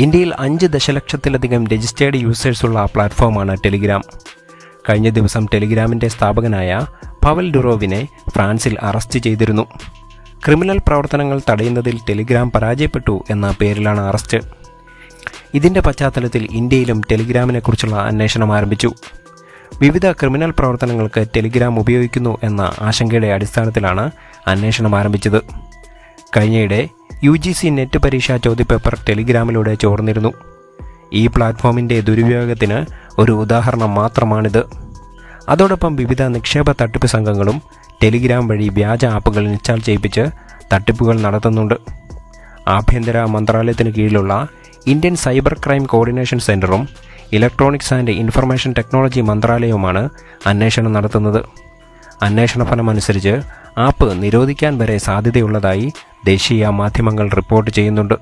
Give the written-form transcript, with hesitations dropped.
ഇന്ത്യയിൽ 5 ദശലക്ഷത്തിലധികം രജിസ്റ്റേർഡ് യൂസേഴ്സുള്ള പ്ലാറ്റ്ഫോമാണ് ടെലിഗ്രാം. കഴിഞ്ഞ ദിവസം ടെലിഗ്രാമിൻ്റെ സ്ഥാപകനായ പവൽ ഡുറോവിനെ ഫ്രാൻസിൽ അറസ്റ്റ് ചെയ്തിരുന്നു. ക്രിമിനൽ പ്രവർത്തനങ്ങൾ തടയുന്നതിൽ ടെലിഗ്രാം പരാജയപ്പെട്ടു എന്ന പേരിലാണ് അറസ്റ്റ്. ഇതിൻ്റെ പശ്ചാത്തലത്തിൽ ഇന്ത്യയിലും ടെലിഗ്രാമിനെക്കുറിച്ചുള്ള അന്വേഷണം ആരംഭിച്ചു. വിവിധ ക്രിമിനൽ പ്രവർത്തനങ്ങൾക്ക് ടെലിഗ്രാം ഉപയോഗിക്കുന്നു എന്ന ആശങ്കയുടെ അടിസ്ഥാനത്തിലാണ് അന്വേഷണം ആരംഭിച്ചത്. കഴിഞ്ഞയിടെ UGC നെറ്റ് പരീക്ഷാ ചോദ്യപേപ്പർ ടെലിഗ്രാമിലൂടെ ചോർന്നിരുന്നു. ഈ പ്ലാറ്റ്ഫോമിൻ്റെ ദുരുപയോഗത്തിന് ഒരു ഉദാഹരണം മാത്രമാണിത്. അതോടൊപ്പം വിവിധ നിക്ഷേപ തട്ടിപ്പ് സംഘങ്ങളും ടെലിഗ്രാം വഴി വ്യാജ ആപ്പുകൾ ഇൻസ്റ്റാൾ ചെയ്യിപ്പിച്ച് തട്ടിപ്പുകൾ നടത്തുന്നുണ്ട്. ആഭ്യന്തര മന്ത്രാലയത്തിന് കീഴിലുള്ള ഇന്ത്യൻ സൈബർ ക്രൈം കോർഡിനേഷൻ സെൻ്ററും ഇലക്ട്രോണിക്സ് ആൻഡ് ഇൻഫർമേഷൻ ടെക്നോളജി മന്ത്രാലയവുമാണ് അന്വേഷണം നടത്തുന്നത്. അന്വേഷണ ഫലമനുസരിച്ച് ആപ്പ് നിരോധിക്കാൻ വരെ സാധ്യതയുള്ളതായി ദേശീയ മാധ്യമങ്ങൾ റിപ്പോർട്ട് ചെയ്യുന്നുണ്ട്.